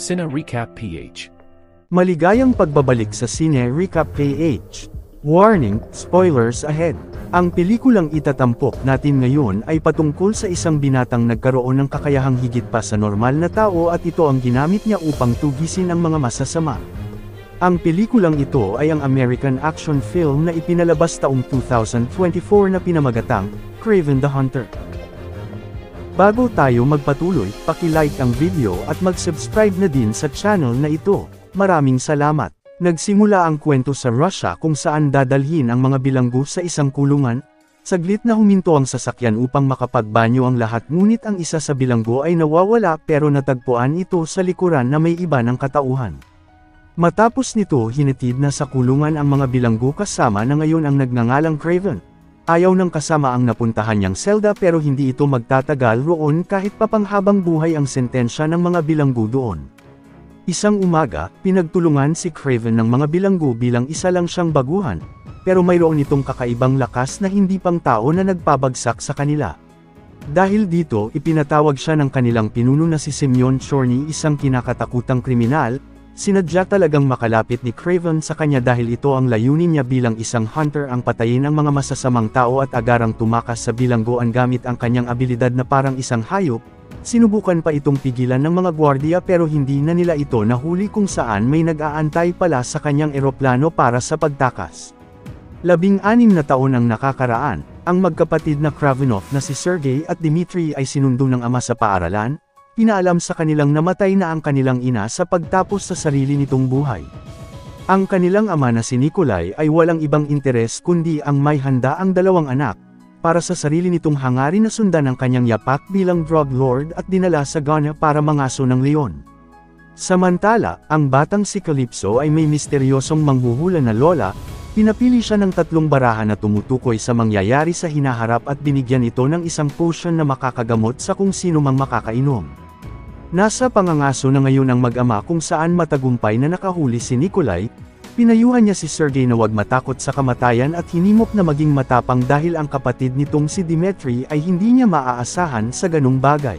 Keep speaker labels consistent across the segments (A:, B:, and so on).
A: Cine Recap PH.
B: Maligayang pagbabalik sa Cine Recap PH. Warning, spoilers ahead. Ang pelikulang itatampok natin ngayon ay patungkol sa isang binatang nagkaroon ng kakayahang higit pa sa normal na tao at ito ang ginamit niya upang tugisin ang mga masasama. Ang pelikulang ito ay ang American action film na ipinalabas taong 2024 na pinamagatang Kraven the Hunter. Bago tayo magpatuloy, paki-like ang video at mag-subscribe na din sa channel na ito. Maraming salamat. Nagsimula ang kwento sa Russia kung saan dadalhin ang mga bilanggo sa isang kulungan. Saglit na huminto ang sasakyan upang makapagbanyo ang lahat ngunit ang isa sa bilanggo ay nawawala pero natagpuan ito sa likuran na may iba ng katauhan. Matapos nito hinatid na sa kulungan ang mga bilanggo kasama na ngayon ang nagngangalang Kraven. Ayaw ng kasama ang napuntahan niyang selda pero hindi ito magtatagal roon kahit papanghabang buhay ang sentensya ng mga bilanggo doon. Isang umaga, pinagtulungan si Kraven ng mga bilanggo bilang isa lang siyang baguhan, pero mayroon itong kakaibang lakas na hindi pang tao na nagpabagsak sa kanila. Dahil dito, ipinatawag siya ng kanilang pinuno na si Semyon Chorny, isang kinakatakutang kriminal. Sinadya talagang makalapit ni Kraven sa kanya dahil ito ang layunin niya bilang isang hunter, ang patayin ang mga masasamang tao at agarang tumakas sa bilanggoan gamit ang kanyang abilidad na parang isang hayop. Sinubukan pa itong pigilan ng mga gwardiya pero hindi na nila ito nahuli kung saan may nag-aantay pala sa kanyang eroplano para sa pagtakas. 16 na taon ang nakakaraan, ang magkapatid na Kravenov na si Sergey at Dmitry ay sinundo ng ama sa paaralan. Pinaalam sa kanilang namatay na ang kanilang ina sa pagtapos sa sarili nitong buhay. Ang kanilang ama na si Nikolai ay walang ibang interes kundi ang may handa ang dalawang anak, para sa sarili nitong hangarin na sundan ang kanyang yapak bilang drug lord at dinala sa Ghana para mangaso ng leon. Samantala, ang batang si Calypso ay may misteryosong manghuhula na lola. Pinapili siya ng 3 barahan na tumutukoy sa mangyayari sa hinaharap at binigyan ito ng isang potion na makakagamot sa kung sino mang makakainom. Nasa pangangaso na ngayon ang mag-ama kung saan matagumpay na nakahuli si Nikolai. Pinayuhan niya si Sergey na huwag matakot sa kamatayan at hinimok na maging matapang dahil ang kapatid nitong si Dmitry ay hindi niya maaasahan sa ganung bagay.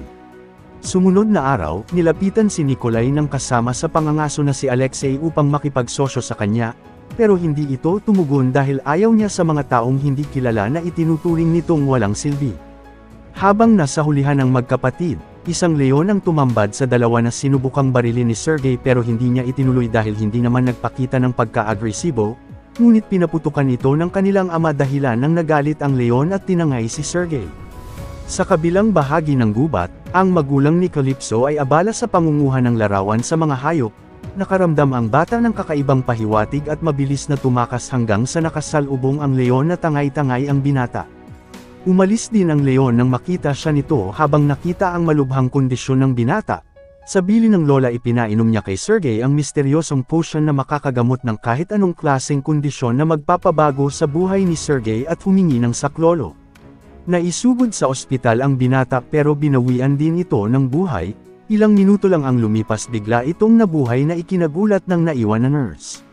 B: Sumunod na araw, nilapitan si Nikolai ng kasama sa pangangaso na si Alexei upang makipagsosyo sa kanya, pero hindi ito tumugon dahil ayaw niya sa mga taong hindi kilala na itinuturing nitong walang silbi. Habang nasa hulihan ng magkapatid, isang leon ang tumambad sa dalawa na sinubukang barilin ni Sergey pero hindi niya itinuloy dahil hindi naman nagpakita ng pagka-agresibo, ngunit pinaputukan ito ng kanilang ama dahilan nang nagalit ang leon at tinangay si Sergey. Sa kabilang bahagi ng gubat, ang magulang ni Calypso ay abala sa pangunguha ng larawan sa mga hayop. Nakaramdam ang bata ng kakaibang pahiwatig at mabilis na tumakas hanggang sa nakasalubong ang leon na tangay-tangay ang binata. Umalis din ang leon nang makita siya nito habang nakita ang malubhang kondisyon ng binata. Sa bili ng lola ipinainom niya kay Sergey ang misteryosong potion na makakagamot ng kahit anong klaseng kondisyon na magpapabago sa buhay ni Sergey at humingi ng saklolo. Naisugod sa ospital ang binata pero binawian din ito ng buhay. Ilang minuto lang ang lumipas bigla itong nabuhay na ikinagulat ng naiwan na nurse.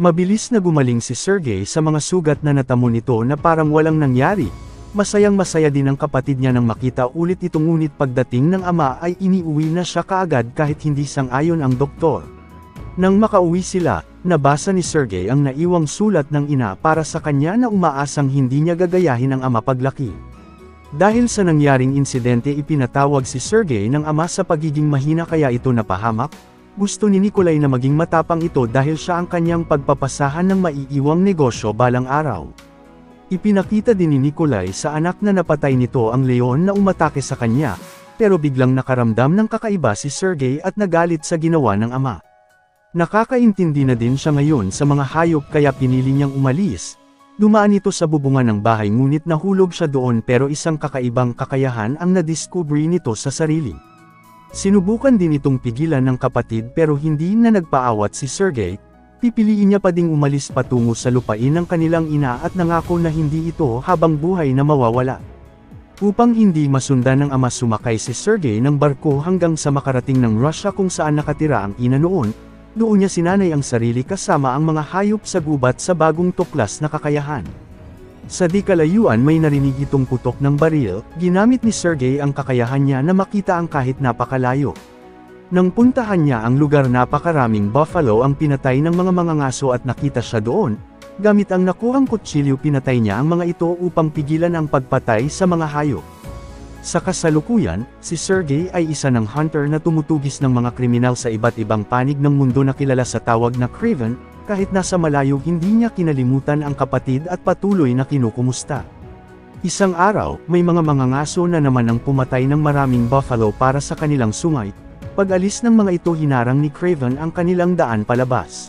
B: Mabilis na gumaling si Sergey sa mga sugat na natamo nito na parang walang nangyari. Masayang-masaya din ang kapatid niya nang makita ulit ito ngunit pagdating ng ama ay iniuwi na siya kaagad kahit hindi sang-ayon ang doktor. Nang makauwi sila, nabasa ni Sergey ang naiwang sulat ng ina para sa kanya na umaasang hindi niya gagayahin ang ama paglaki. Dahil sa nangyaring insidente ipinatawag si Sergey ng ama sa pagiging mahina kaya ito napahamak. Gusto ni Nikolai na maging matapang ito dahil siya ang kanyang pagpapasahan ng maiiwang negosyo balang araw. Ipinakita din ni Nikolai sa anak na napatay nito ang leon na umatake sa kanya, pero biglang nakaramdam ng kakaiba si Sergey at nagalit sa ginawa ng ama. Nakakaintindi na din siya ngayon sa mga hayop kaya pinili niyang umalis. Dumaan ito sa bubungan ng bahay ngunit nahulog siya doon pero isang kakaibang kakayahan ang nadiskubre nito sa sarili. Sinubukan din itong pigilan ng kapatid pero hindi na nagpaawat si Sergey. Pipiliin niya pa ding umalis patungo sa lupain ng kanilang ina at nangako na hindi ito habang buhay na mawawala. Upang hindi masundan ng ama sumakay si Sergey ng barko hanggang sa makarating ng Russia kung saan nakatira ang ina noon. Doon niya sinanay ang sarili kasama ang mga hayop sa gubat sa bagong tuklas na kakayahan. Sa di kalayuan may narinig itong putok ng baril, ginamit ni Sergey ang kakayahan niya na makita ang kahit napakalayo. Nang puntahan niya ang lugar, napakaraming buffalo ang pinatay ng mga mangangaso at nakita siya doon. Gamit ang nakuhang kutsilyo, pinatay niya ang mga ito upang pigilan ang pagpatay sa mga hayop. Sa kasalukuyan, si Sergey ay isa ng hunter na tumutugis ng mga kriminal sa iba't ibang panig ng mundo na kilala sa tawag na Craven. Kahit nasa malayo, hindi niya kinalimutan ang kapatid at patuloy na kinukumusta. Isang araw, may mga mangangaso na naman ang pumatay ng maraming buffalo para sa kanilang sungay. Pag-alis ng mga ito, hinarang ni Craven ang kanilang daan palabas.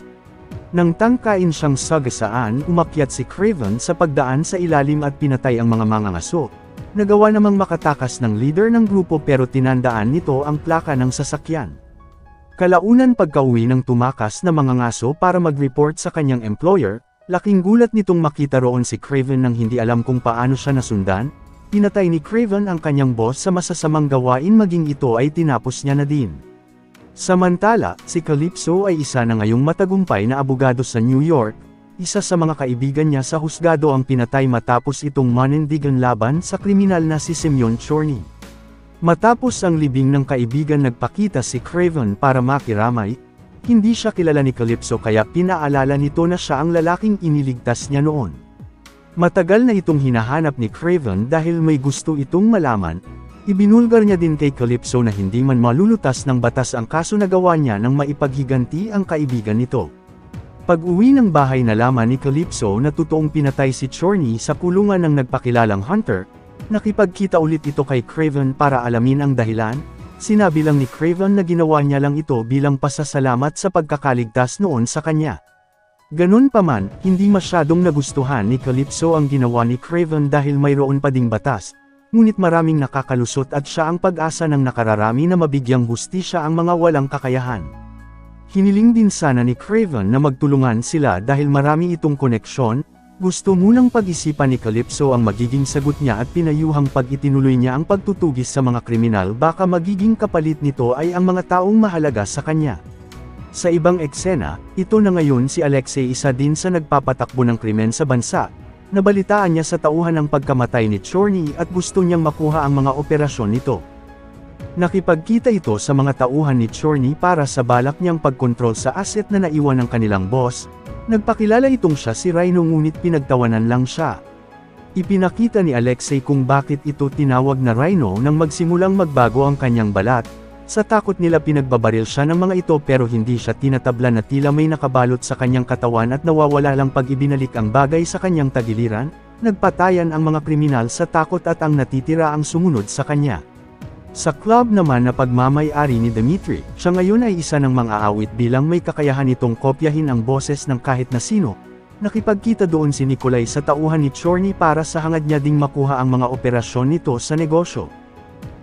B: Nang tangkain siyang sagasaan, umakyat si Craven sa pagdaan sa ilalim at pinatay ang mga mangangaso. Nagawa namang makatakas ng leader ng grupo pero tinandaan nito ang plaka ng sasakyan. Kalaunan, pagkauwi ng tumakas na mangangaso para mag-report sa kanyang employer, laking gulat nitong makita roon si Craven nang hindi alam kung paano siya nasundan. Pinatay ni Craven ang kanyang boss sa masasamang gawain, maging ito ay tinapos niya na din. Samantala, si Calypso ay isa na ngayong matagumpay na abogado sa New York. Isa sa mga kaibigan niya sa husgado ang pinatay matapos itong manindigan laban sa kriminal na si Semyon Chorny. Matapos ang libing ng kaibigan, nagpakita si Craven para makiramay. Hindi siya kilala ni Calypso kaya pinaalala nito na siya ang lalaking iniligtas niya noon. Matagal na itong hinahanap ni Craven dahil may gusto itong malaman. Ibinulgar niya din kay Calypso na hindi man malulutas ng batas ang kaso na gawa niya nang maipaghiganti ang kaibigan nito. Pag-uwi ng bahay, nalaman ni Calypso na totoong pinatay si Chorny sa kulungan ng nagpakilalang hunter. Nakipagkita ulit ito kay Craven para alamin ang dahilan. Sinabi lang ni Craven na ginawa niya lang ito bilang pasasalamat sa pagkakaligtas noon sa kanya. Ganun pa man, hindi masyadong nagustuhan ni Calypso ang ginawa ni Craven dahil mayroon pa ding batas. Ngunit maraming nakakalusot at siya ang pag-asa ng nakararami na mabigyang hustisya ang mga walang kakayahan. Hiniling din sana ni Craven na magtulungan sila dahil marami itong koneksyon. Gusto munang pag-isipan ni Calypso ang magiging sagot niya at pinayuhang pag itinuloy niya ang pagtutugis sa mga kriminal, baka magiging kapalit nito ay ang mga taong mahalaga sa kanya. Sa ibang eksena, ito na ngayon si Alexei, isa din sa nagpapatakbo ng krimen sa bansa. Nabalitaan niya sa tauhan ang pagkamatay ni Chorny at gusto niyang makuha ang mga operasyon nito. Nakipagkita ito sa mga tauhan ni Chorny para sa balak niyang pagkontrol sa asset na naiwan ng kanilang boss. Nagpakilala itong siya si Rhino, ngunit pinagtawanan lang siya. Ipinakita ni Alexei kung bakit ito tinawag na Rhino nang magsimulang magbago ang kanyang balat. Sa takot nila, pinagbabaril siya ng mga ito pero hindi siya tinatabla na tila may nakabalot sa kanyang katawan at nawawala lang pag ibinalik ang bagay sa kanyang tagiliran. Nagpatayan ang mga kriminal sa takot at ang natitira ang sumunod sa kanya. Sa club naman na pagmamay-ari ni Dmitry, siya ngayon ay isa ng mga aawit bilang may kakayahan itong kopyahin ang boses ng kahit na sino. Nakipagkita doon si Nikolai sa tauhan ni Chorny para sa hangad niya ding makuha ang mga operasyon nito sa negosyo.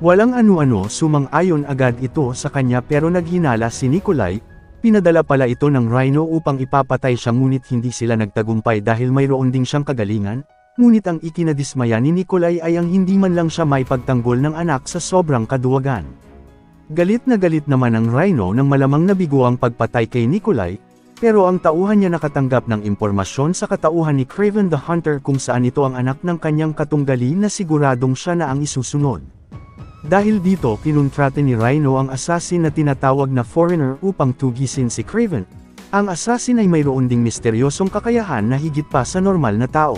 B: Walang ano-ano, sumang-ayon agad ito sa kanya pero naghinala si Nikolai. Pinadala pala ito ng Rhino upang ipapatay siya, ngunit hindi sila nagtagumpay dahil mayroon ding siyang kagalingan. Ngunit ang ikinadismaya ni Nikolai ay ang hindi man lang siya may pagtanggol ng anak sa sobrang kaduwagan. Galit na galit naman ang Rhino nang malamang nabigo ang pagpatay kay Nikolai, pero ang tauhan niya nakatanggap ng impormasyon sa katauhan ni Craven the Hunter kung saan ito ang anak ng kanyang katunggali na siguradong siya na ang isusunod. Dahil dito, kinontrata ni Rhino ang assassin na tinatawag na Foreigner upang tugisin si Craven. Ang assassin ay mayroon ding misteryosong kakayahan na higit pa sa normal na tao.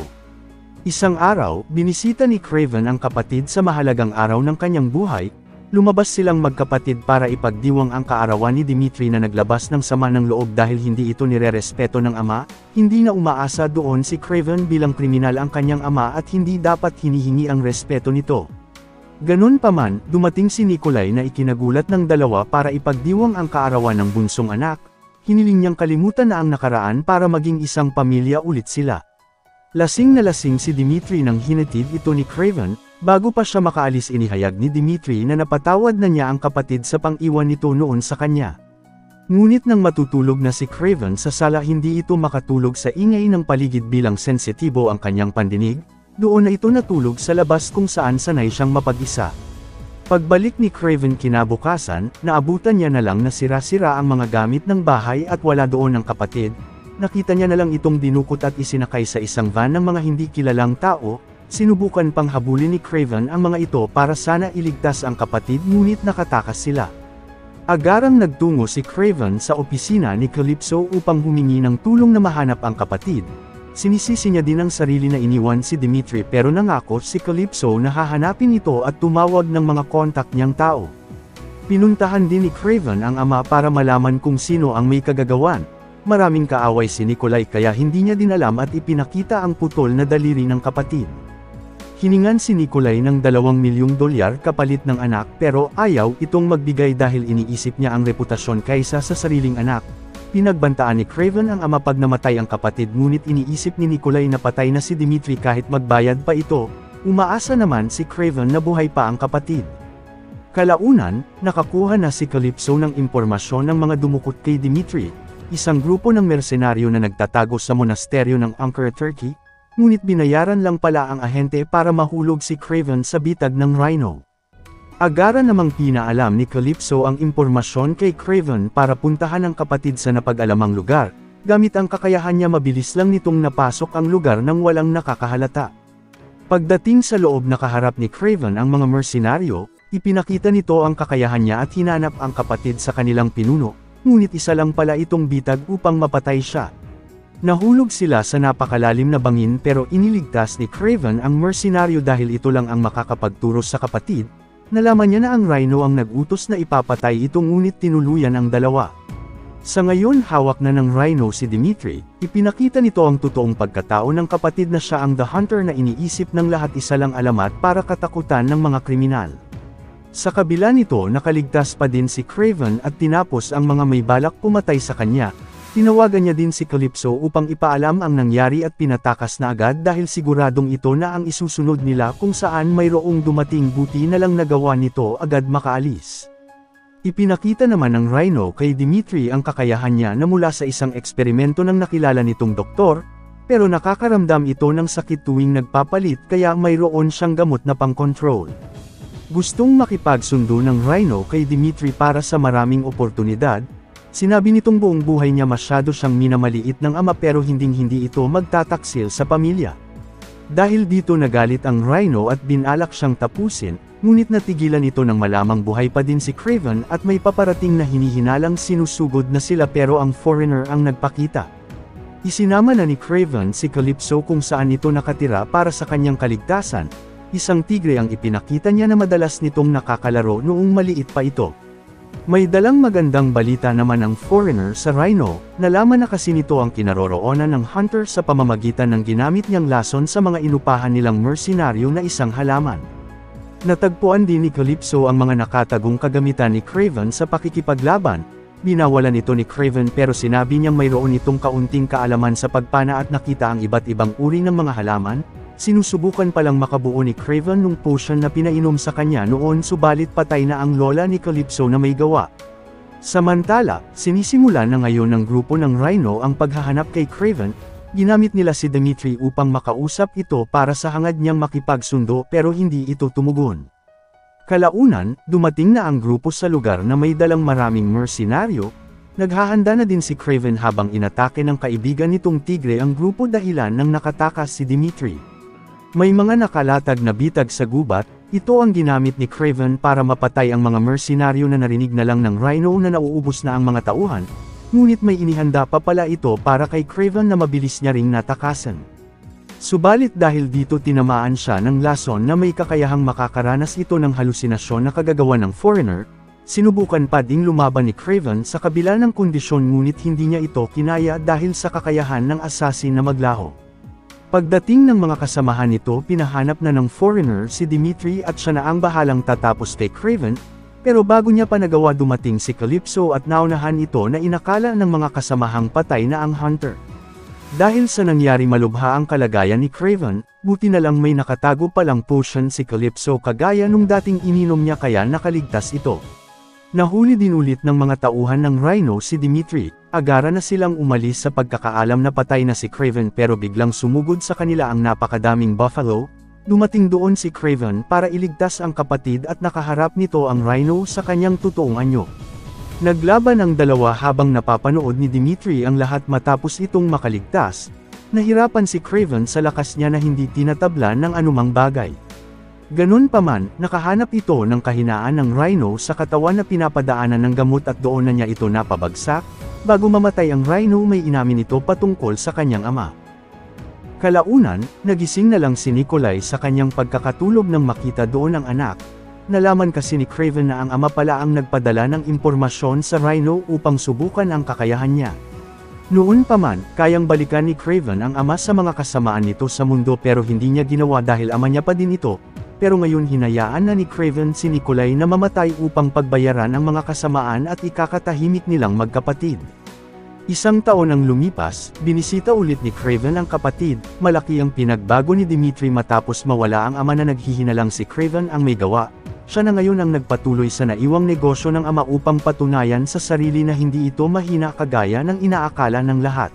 B: Isang araw, binisita ni Craven ang kapatid sa mahalagang araw ng kanyang buhay. Lumabas silang magkapatid para ipagdiwang ang kaarawan ni Dmitry na naglabas ng sama ng loob dahil hindi ito nirerespeto ng ama. Hindi na umaasa doon si Craven bilang kriminal ang kanyang ama at hindi dapat hinihingi ang respeto nito. Ganun pa man, dumating si Nikolai na ikinagulat ng dalawa para ipagdiwang ang kaarawan ng bunsong anak. Hiniling niyang kalimutan na ang nakaraan para maging isang pamilya ulit sila. Lasing na lasing si Dmitry nang hinatid ito ni Craven. Bago pa siya makaalis, inihayag ni Dmitry na napatawad na niya ang kapatid sa pang-iwan nito noon sa kanya. Ngunit nang matutulog na si Craven sa sala, hindi ito makatulog sa ingay ng paligid bilang sensitibo ang kanyang pandinig. Doon na ito natulog sa labas kung saan sanay siyang mapag-isa. Pagbalik ni Craven kinabukasan, naabutan niya na lang na sira-sira ang mga gamit ng bahay at wala doon ang kapatid. Nakita niya na lang itong dinukot at isinakay sa isang van ng mga hindi kilalang tao. Sinubukan pang habulin ni Craven ang mga ito para sana iligtas ang kapatid, ngunit nakatakas sila. Agarang nagtungo si Craven sa opisina ni Calypso upang humingi ng tulong na mahanap ang kapatid. Sinisisi niya din ang sarili na iniwan si Dimitri pero nangako si Calypso na hahanapin ito at tumawag ng mga kontak niyang tao. Pinuntahan din ni Craven ang ama para malaman kung sino ang may kagagawan. Maraming kaaway si Nikolai kaya hindi niya din alam at ipinakita ang putol na daliri ng kapatid. Hiningan si Nikolai ng $2 milyong kapalit ng anak pero ayaw itong magbigay dahil iniisip niya ang reputasyon kaysa sa sariling anak. Pinagbantaan ni Craven ang ama pag namatay ang kapatid ngunit iniisip ni Nikolai na patay na si Dimitri kahit magbayad pa ito. Umaasa naman si Craven na buhay pa ang kapatid. Kalaunan, nakakuha na si Calypso ng impormasyon ng mga dumukot kay Dimitri, isang grupo ng mersenaryo na nagtatago sa monasteryo ng Ankara, Turkey. Ngunit binayaran lang pala ang ahente para mahulog si Craven sa bitag ng Rhino. Agara namang pinaalam ni Calypso ang impormasyon kay Craven para puntahan ang kapatid sa napag-alamang lugar, gamit ang kakayahan niya mabilis lang nitong napasok ang lugar nang walang nakakahalata. Pagdating sa loob nakaharap ni Craven ang mga mersenaryo, ipinakita nito ang kakayahan niya at hinanap ang kapatid sa kanilang pinuno, ngunit isa lang pala itong bitag upang mapatay siya. Nahulog sila sa napakalalim na bangin pero iniligtas ni Craven ang mersenaryo dahil ito lang ang makakapagturo sa kapatid. Nalaman niya na ang Rhino ang nag-utos na ipapatay ito ngunit tinuluyan ang dalawa. Sa ngayon hawak na ng Rhino si Dimitri, ipinakita nito ang totoong pagkatao ng kapatid na siya ang The Hunter na iniisip ng lahat isa lang alamat para katakutan ng mga kriminal. Sa kabila nito nakaligtas pa din si Craven at tinapos ang mga may balak pumatay sa kanya. Tinawagan niya din si Calypso upang ipaalam ang nangyari at pinatakas na agad dahil siguradong ito na ang isusunod nila kung saan mayroong dumating buti na lang nagawa nito agad makaalis. Ipinakita naman ng Rhino kay Dimitri ang kakayahan niya na mula sa isang eksperimento ng nakilala nitong doktor, pero nakakaramdam ito ng sakit tuwing nagpapalit kaya mayroon siyang gamot na pang-control. Gustong makipagsundo ng Rhino kay Dimitri para sa maraming oportunidad. Sinabi nitong buong buhay niya masyado siyang minamaliit ng ama pero hinding-hindi ito magtataksil sa pamilya. Dahil dito nagalit ang Rhino at binalak siyang tapusin, ngunit natigilan ito nang malamang buhay pa din si Craven at may paparating na hinihinalang sinusugod na sila pero ang foreigner ang nagpakita. Isinama na ni Craven si Calypso kung saan ito nakatira para sa kanyang kaligtasan, isang tigre ang ipinakita niya na madalas nitong nakakalaro noong maliit pa ito. May dalang magandang balita naman ang foreigner sa Rhino, nalaman na kasi nito ang kinaroroonan ng Hunter sa pamamagitan ng ginamit niyang lason sa mga inupahan nilang mersenaryo na isang halaman. Natagpuan din ni Calypso ang mga nakatagong kagamitan ni Craven sa pakikipaglaban, binawalan ito ni Craven pero sinabi niyang mayroon itong kaunting kaalaman sa pagpana at nakita ang iba't ibang uri ng mga halaman. Sinusubukan palang makabuo ni Craven nung potion na pinainom sa kanya noon subalit patay na ang lola ni Calypso na may gawa. Samantala, sinisimula na ngayon ng grupo ng Rhino ang paghahanap kay Craven, ginamit nila si Dimitri upang makausap ito para sa hangad niyang makipagsundo pero hindi ito tumugon. Kalaunan, dumating na ang grupo sa lugar na may dalang maraming mersenaryo, naghahanda na din si Craven habang inatake ng kaibigan nitong tigre ang grupo dahilan ng nakatakas si Dimitri. May mga nakalatag na bitag sa gubat, ito ang ginamit ni Craven para mapatay ang mga mersenaryo na narinig na lang ng Rhino na nauubos na ang mga tauhan, ngunit may inihanda pa pala ito para kay Craven na mabilis niya ring natakasan. Subalit dahil dito tinamaan siya ng lason na may kakayahang makakaranas ito ng halusinasyon na kagagawa ng foreigner, sinubukan pa ding lumaban ni Craven sa kabila ng kondisyon ngunit hindi niya ito kinaya dahil sa kakayahan ng assassin na maglaho. Pagdating ng mga kasamahan nito pinahanap na ng foreigner si Dimitri at siya na ang bahalang tatapos kay Craven, pero bago niya pa nagawa dumating si Calypso at naunahan ito na inakala ng mga kasamahang patay na ang Hunter. Dahil sa nangyari malubha ang kalagayan ni Craven, buti na lang may nakatago palang potion si Calypso kagaya nung dating ininom niya kaya nakaligtas ito. Nahuli din ulit ng mga tauhan ng Rhino si Dimitri, agara na silang umalis sa pagkakaalam na patay na si Craven pero biglang sumugod sa kanila ang napakadaming buffalo, dumating doon si Craven para iligtas ang kapatid at nakaharap nito ang Rhino sa kanyang totoong anyo. Naglaban ang dalawa habang napapanood ni Dimitri ang lahat matapos itong makaligtas, nahirapan si Craven sa lakas niya na hindi tinatablan ng anumang bagay. Ganun pa man, nakahanap ito ng kahinaan ng rhino sa katawan na pinapadaanan ng gamot at doon na niya ito napabagsak. Bago mamatay ang rhino, may inamin ito patungkol sa kanyang ama. Kalaunan, nagising na lang si Nikolai sa kanyang pagkakatulog nang makita doon ang anak. Nalaman kasi ni Craven na ang ama pala ang nagpadala ng impormasyon sa rhino upang subukan ang kakayahan niya. Noon pa man, kayang balikan ni Craven ang ama sa mga kasamaan nito sa mundo pero hindi niya ginawa dahil ama niya pa din ito. Pero ngayon hinayaan na ni Craven si Nikolai na mamatay upang pagbayaran ang mga kasamaan at ikakatahimik nilang magkapatid. Isang taon ang lumipas, binisita ulit ni Craven ang kapatid. Malaki ang pinagbago ni Dimitri matapos mawala ang ama na naghihinalang si Craven ang may gawa. Siya na ngayon ang nagpatuloy sa naiwang negosyo ng ama upang patunayan sa sarili na hindi ito mahina kagaya ng inaakala ng lahat.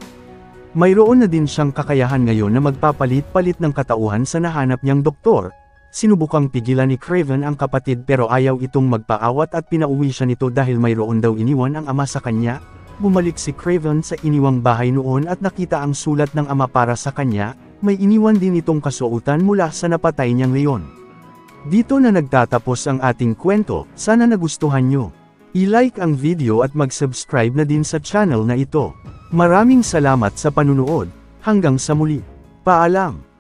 B: Mayroon na din siyang kakayahan ngayon na magpapalit-palit ng katauhan sa nahanap niyang doktor. Sinubukang pigilan ni Craven ang kapatid pero ayaw itong magpaawat at pinauwi siya nito dahil mayroon daw iniwan ang ama sa kanya. Bumalik si Craven sa iniwang bahay noon at nakita ang sulat ng ama para sa kanya. May iniwan din itong kasuotan mula sa napatay niyang leon. Dito na nagtatapos ang ating kwento. Sana nagustuhan nyo. I-like ang video at mag-subscribe na din sa channel na ito. Maraming salamat sa panunood. Hanggang sa muli. Paalam.